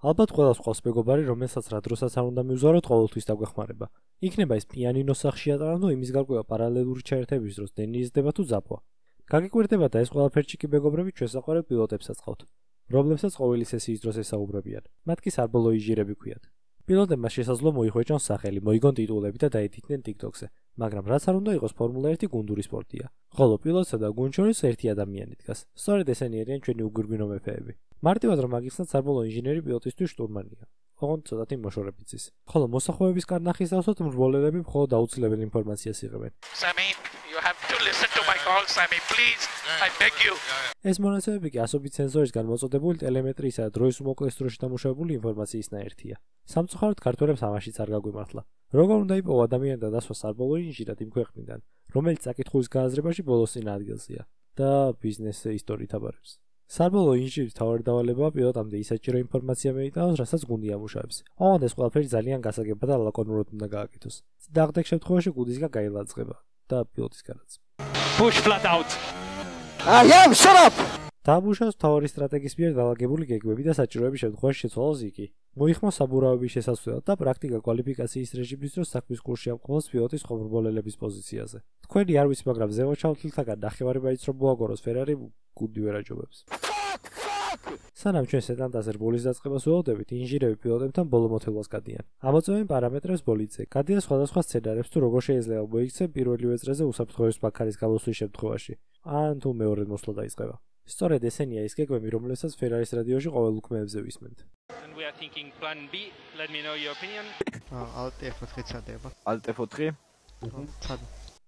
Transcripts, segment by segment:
ალბათ ყველას ყავს მეგობარი, რომელსაც რა დროსაც არ უნდა მიუზღაროთ, ყოველთვის დაგვეხმარება. იქნება ეს პიანინოს სახში ატარანო იმის გარკვევა პარალელური ჩაერთების დროს დენიზდება თუ ზაფხვა. გაგიკვირდება და ეს ყველაფერში კი მეგობრები ჩვენს საყვარელ პილოტებსაც ყავთ, რომლებსაც ყოველი სესიის დროს ესაუბრებიან. მათ კი სარბოლო ინჟინერები ქვიათ. პილოტებმა შესაძლოა მოიხვეჭონ სახელი, მოიგონ ტიტულები და დაედიტნენ TikTok-ზე, მაგრამ რაც არ უნდა იყოს ფორმულა 1 გუნდური სპორტია. ხოლო პილოტსა და გუნდ შორის ერთი ადამიანი დგას. სწორედ ესენი არიან ჩვენი უგვირგვინო მეფეები. მარტივად რომ აგიხსნათ, სარბოლო ინჟინერი პილოტისთვის შტურმანია. ოღონდ ცოტათი მოშორებით ის. ხოლო მოსახლეობის კარნახის დავსვათ მრბოლელები მხოლოდ აუცილებელ ინფორმაციას იღებენ. You have to listen to my call, Sammy, please. I beg you. ეს მონაცემები კი ასობით სენსორისგან მოწოდებული ტელემეტრიისა და დროის უმოკლეს დროში დამუშავებული ინფორმაციის ნაერთია. სამწუხაროდ ქართველებს ამაშიც არ გაგვიმართლა. როგორ უნდა იპოვო ადამიანთა დასვა სარბოლო ინჟინერად იმ ქვეყნიდან, რომელიც საკითხვის გააზრებაში ბოლოს წინ ადგილზეა და ბიზნეს ისტორიით აბარებს. სარბოლო ინჟინერის მთავარი დავალებაა პილოტამდე ისაჭირო ინფორმაცია მეიტანოს, რასაც გუნდი ამუშავებს. ოღონდ ეს ყველაფერი ძალიან გასაგებად და ლაკონურად უნდა გააკეთოს. დაღდეკ შემთხვევაში გუნდისგან გაილაძღება და პილოტისგანაც. Push flat out. Shut up! დააბუშავს მთავარი სტრატეგის მიერ დალაგებული გეგმები და საჭიროების შემთხვევაში შეცვალოს იგი. მოიხმო საბურავების შესასვლელად და პრაქტიკა კვალიფიკაციის რეჟიმის დროს საქმის კურსში ამყოფოს პილოტის ხომრბოლელების პოზიციაზე. თქვენი არ ვიცი, მაგრამ ზემო ჩავთვლილთაგან ნახევარი მაინც რომ მოაგოროს ფერარი გუნდი ვერ აჯობებს. სანამ ჩვენ სეტანტაზე რბოლის დაწყებას ველოდებით, ინჟინერები პილოტებთან ბოლო მოთელვას გადიან. ამოწმებენ პარამეტრებს ბოლიდზე, გადიან სხვადასხვა სცენარებს თუ როგორ შეიძლება მოიქცენ პირველივე წრეზე უსაფრთხოების ბაქარის გამოსვლის შემთხვევაში, ან თუ მეორედ მოსვლა დაიწყება. სწორედ ესენია ის გეგმები, რომლებსაც ფერარის რადიოში ყოველ უქმეებზე ვისმენთ. And we are thinking plan B. Let me know your opinion. Alt F4 წადება. Alt F4.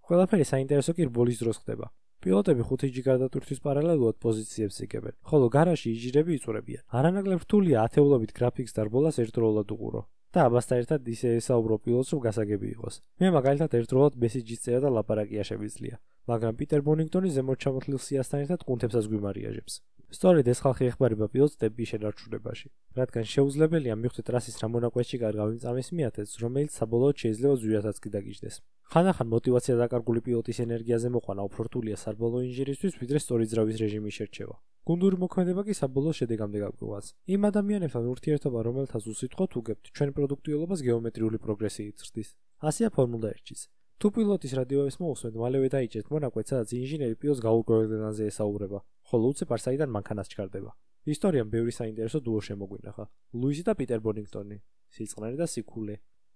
ყველაფერი საინტერესო კი რბოლის დროს ხდება. პილოტები 5G გარდატვირთვის პარალელურად პოზიციებს იგებენ, ხოლო გარაში ინჟინერები იწურებიან. არანაკლებ რთულია ათეულობით გრაფიკს და რბოლას ერთდროულად უყურო. და ამასთან ერთად ისე ესაუბრო პილოტს, რომ გასაგები იყოს. მე მაგალითად ერთდროულად მესიჯის წერა და ლაპარაკია შემიძლია, მაგრამ პიტერ მონინგტონი ზემოთ ჩამოთვლილ სიასთან ერთად კუნთებსაც გვიმარიაჟებს. სწორედ ეს ხალხი ეხმარება პილოტს ტემპის შენარჩუნებაში, რადგან შეუძლებელია მივხვდეთ ტრასის რა მონაკვეთში გამწამის მიათეთს, რომელიც საბოლოოდ შეიძლება ზვირადაც კი დაგიჯდეს. ხანდახან მოტივაცია დაკარგული პილოტის ენერგიაზე მოყვანა უფრო რთულია სარბოლო ინჟინერისთვის, ვიდრე სწორი ძრავის რეჟიმის შერჩევა. გუნდური მოქმედება კი საბოლოო შედეგამდე გაგვიყვანს. იმ ადამიანებთან ურთიერთობა, რომელთაც უსიტყვოდ უგებთ, ჩვენ პროდუქტიულობას გეომეტრიული პროგრესიით ზრდის. ასეა ფორმულა 1-ში. თუ პილოტის რადიოებს მოусმენთ, მალევე დაიჭერთ მონაკვეთს, სადაც ინჟინერი პილოტს გაურკვეველ ენაზე ესაუბრება, ხოლო უცებ არ საიდან მანქანას ჩქარდება. ისტორიამ ბევრი საინტერესო დუო შემოგვინახა. ლუისი და პიტერ მონინგტონი, სიწყნარი და სიკულე,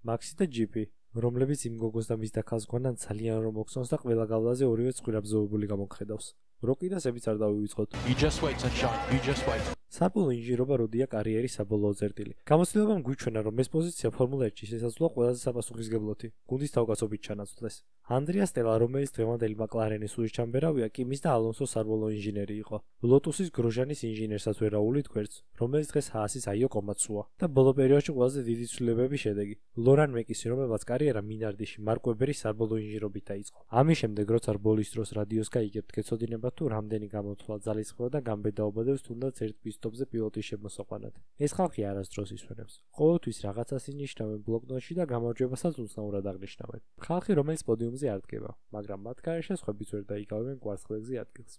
მაქსი და ჯიპი, რომლებიც იმ გოგოს და მის დაქალს გვანან ძალიან რომ მოგწონს და ყველა გავლაზე ორივე ცხვირაბზოებული გამოგხედავს. როკი და ზებიც არ დავივიწყოთ. You just wait, sunshine. You just wait. სარბოლო ინჟინერობა როდია კარიერის საბოლოო წერტილი. გამოცდილებამ გვიჩვენა, რომ ეს პოზიცია ფორმულა 1-ში შესაძლოა ყველაზე საპასუხისმგებლოთი გუნდის თავკაცობით ჩანაცვლეს. ანდრია სტელა, რომელიც დღევანდელი მაკლარენის სუჟჩამბერავია, კი მის და ალონსოს სარბოლო ინჟინერი იყო. ლოტუსის გროჟანის ინჟინერსაც ვერაულით გვერდს, რომელიც დღეს ჰაასის აიო კომაცუა და ბოლო პერიოდში ყველაზე დიდი ცვლილებების შედეგი. ლორან მეკისი, რომელმაც კარიერა მინარდიში მარკ ვებერის სარბოლო ინჟინერობით დაიწყო. ამის შემდეგ, როცა რბოლის დროს რადიოს გაიგებთ, გეცოდინებათ თუ რამდენი გამოთვლა ძალისხმევა და გამბედაობადებს თუნდაც ერთ პისტოპზე პილოტის შემოსაყვანად. ეს ხალხი არასდროს ისვენებს. ყოველთვის რაღაცას ინიშნავენ ბლოკნოტში და გამარჯვებასაც უცნაურად აღნიშნავენ. ხალხი, რომელიც პოდიუმზე არ დგება, მაგრამ მათ გარეშე სხვებიც ვერ დაიკავებენ კვარცხლებზე ადგილს.